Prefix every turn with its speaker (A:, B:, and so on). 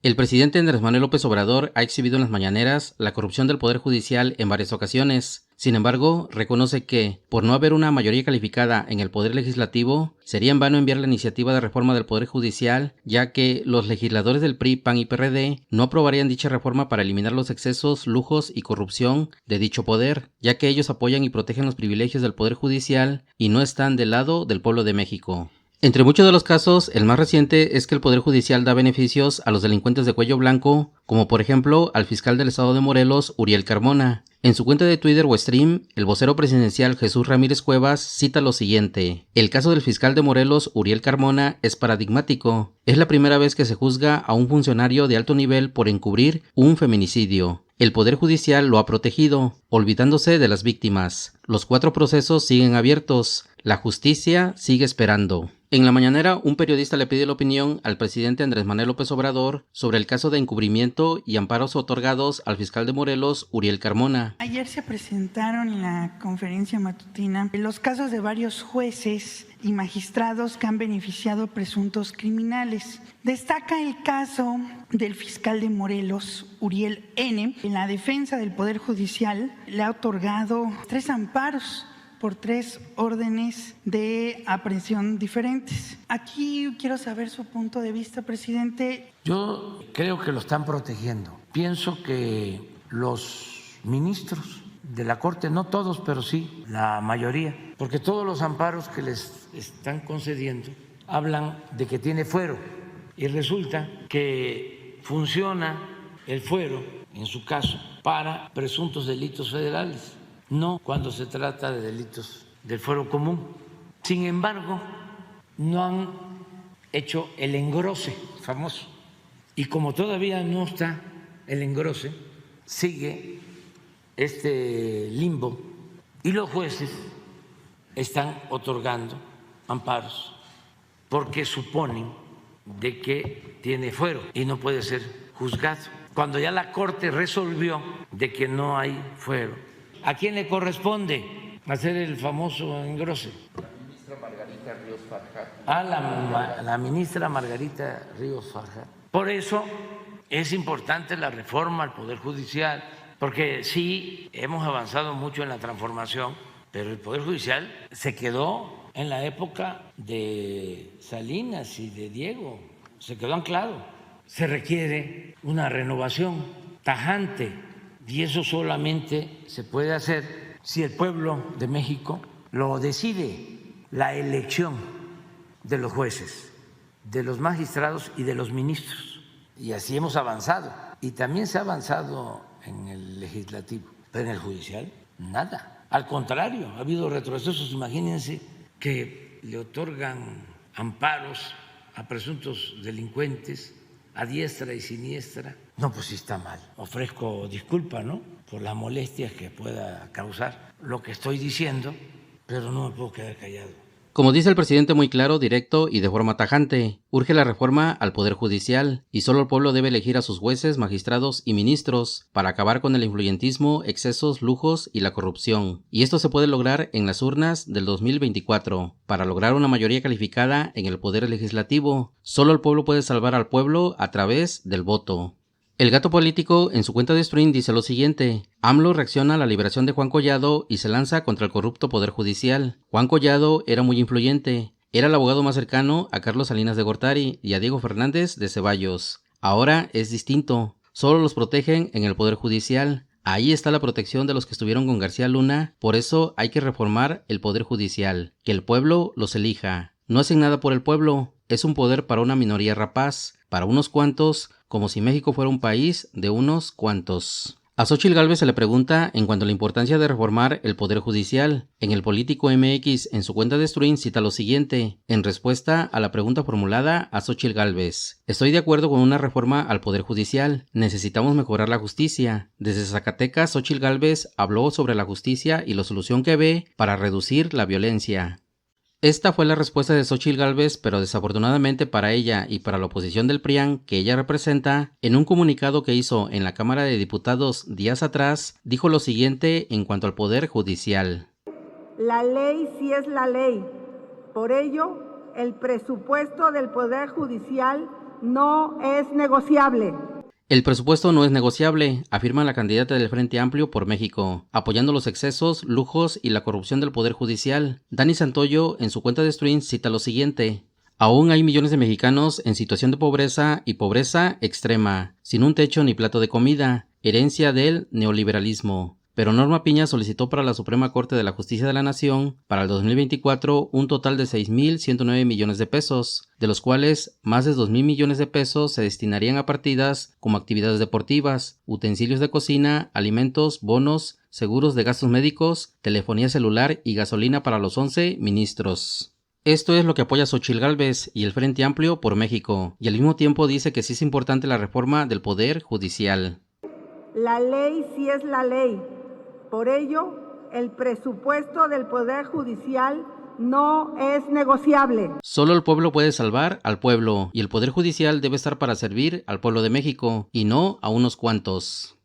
A: El presidente Andrés Manuel López Obrador ha exhibido en las mañaneras la corrupción del Poder Judicial en varias ocasiones. Sin embargo, reconoce que, por no haber una mayoría calificada en el Poder Legislativo, sería en vano enviar la iniciativa de reforma del Poder Judicial, ya que los legisladores del PRI, PAN y PRD no aprobarían dicha reforma para eliminar los excesos, lujos y corrupción de dicho poder, ya que ellos apoyan y protegen los privilegios del Poder Judicial y no están del lado del pueblo de México. Entre muchos de los casos, el más reciente es que el Poder Judicial da beneficios a los delincuentes de cuello blanco, como por ejemplo al fiscal del estado de Morelos, Uriel Carmona. En su cuenta de Twitter o Stream, el vocero presidencial Jesús Ramírez Cuevas cita lo siguiente: el caso del fiscal de Morelos, Uriel Carmona, es paradigmático. Es la primera vez que se juzga a un funcionario de alto nivel por encubrir un feminicidio. El Poder Judicial lo ha protegido, olvidándose de las víctimas. Los 4 procesos siguen abiertos. La justicia sigue esperando. En la mañanera, un periodista le pide la opinión al presidente Andrés Manuel López Obrador sobre el caso de encubrimiento y amparos otorgados al fiscal de Morelos, Uriel Carmona.
B: Ayer se presentaron en la conferencia matutina los casos de varios jueces y magistrados que han beneficiado a presuntos criminales. Destaca el caso del fiscal de Morelos, Uriel N. En la defensa del Poder Judicial le ha otorgado 3 amparos por 3 órdenes de aprehensión diferentes. Aquí quiero saber su punto de vista, presidente.
C: Yo creo que lo están protegiendo. Pienso que los ministros de la Corte, no todos, pero sí la mayoría, porque todos los amparos que les están concediendo hablan de que tiene fuero y resulta que funciona el fuero, en su caso, para presuntos delitos federales, no cuando se trata de delitos del fuero común. Sin embargo, no han hecho el engrose famoso. Y como todavía no está el engrose, sigue este limbo y los jueces están otorgando amparos porque suponen de que tiene fuero y no puede ser juzgado. Cuando ya la Corte resolvió de que no hay fuero, ¿a quién le corresponde hacer el famoso engrose?
A: La ministra Margarita Ríos Farjat.
C: La ministra Margarita Ríos Farjat. Por eso es importante la reforma al Poder Judicial, porque sí hemos avanzado mucho en la transformación, pero el Poder Judicial se quedó en la época de Salinas y de Diego, se quedó anclado. Se requiere una renovación tajante y eso solamente se puede hacer si el pueblo de México lo decide. La elección de los jueces, de los magistrados y de los ministros. Y así hemos avanzado. Y también se ha avanzado en el legislativo, pero en el judicial nada. Al contrario, ha habido retrocesos. Imagínense que le otorgan amparos a presuntos delincuentes a diestra y siniestra. No, pues sí está mal. Ofrezco disculpa, ¿no?, por las molestias que pueda causar lo que estoy diciendo, pero no me puedo quedar callado.
A: Como dice el presidente muy claro, directo y de forma tajante, urge la reforma al Poder Judicial y solo el pueblo debe elegir a sus jueces, magistrados y ministros para acabar con el influyentismo, excesos, lujos y la corrupción. Y esto se puede lograr en las urnas del 2024. Para lograr una mayoría calificada en el Poder Legislativo, solo el pueblo puede salvar al pueblo a través del voto. El Gato Político en su cuenta de stream dice lo siguiente: AMLO reacciona a la liberación de Juan Collado y se lanza contra el corrupto Poder Judicial. Juan Collado era muy influyente, era el abogado más cercano a Carlos Salinas de Gortari y a Diego Fernández de Ceballos. Ahora es distinto, solo los protegen en el Poder Judicial. Ahí está la protección de los que estuvieron con García Luna, por eso hay que reformar el Poder Judicial, que el pueblo los elija. No hacen nada por el pueblo, es un poder para una minoría rapaz, para unos cuantos, como si México fuera un país de unos cuantos. A Xóchitl Gálvez se le pregunta en cuanto a la importancia de reformar el Poder Judicial. En el Político MX, en su cuenta de stream, cita lo siguiente, en respuesta a la pregunta formulada a Xóchitl Gálvez: estoy de acuerdo con una reforma al Poder Judicial. Necesitamos mejorar la justicia. Desde Zacatecas, Xóchitl Gálvez habló sobre la justicia y la solución que ve para reducir la violencia. Esta fue la respuesta de Xóchitl Gálvez, pero desafortunadamente para ella y para la oposición del PRIAN que ella representa, en un comunicado que hizo en la Cámara de Diputados días atrás, dijo lo siguiente en cuanto al Poder Judicial.
D: La ley sí es la ley. Por ello, el presupuesto del Poder Judicial no es negociable.
A: El presupuesto no es negociable, afirma la candidata del Frente Amplio por México, apoyando los excesos, lujos y la corrupción del Poder Judicial. Dani Santoyo, en su cuenta de Stream, cita lo siguiente: aún hay millones de mexicanos en situación de pobreza y pobreza extrema, sin un techo ni plato de comida, herencia del neoliberalismo. Pero Norma Piña solicitó para la Suprema Corte de la Justicia de la Nación para el 2024 un total de 6.109 millones de pesos, de los cuales más de 2.000 millones de pesos se destinarían a partidas como actividades deportivas, utensilios de cocina, alimentos, bonos, seguros de gastos médicos, telefonía celular y gasolina para los 11 ministros. Esto es lo que apoya Xóchitl Gálvez y el Frente Amplio por México, y al mismo tiempo dice que sí es importante la reforma del Poder Judicial.
D: La ley sí es la ley. Por ello, el presupuesto del Poder Judicial no es negociable.
A: Solo el pueblo puede salvar al pueblo, y el Poder Judicial debe estar para servir al pueblo de México, y no a unos cuantos.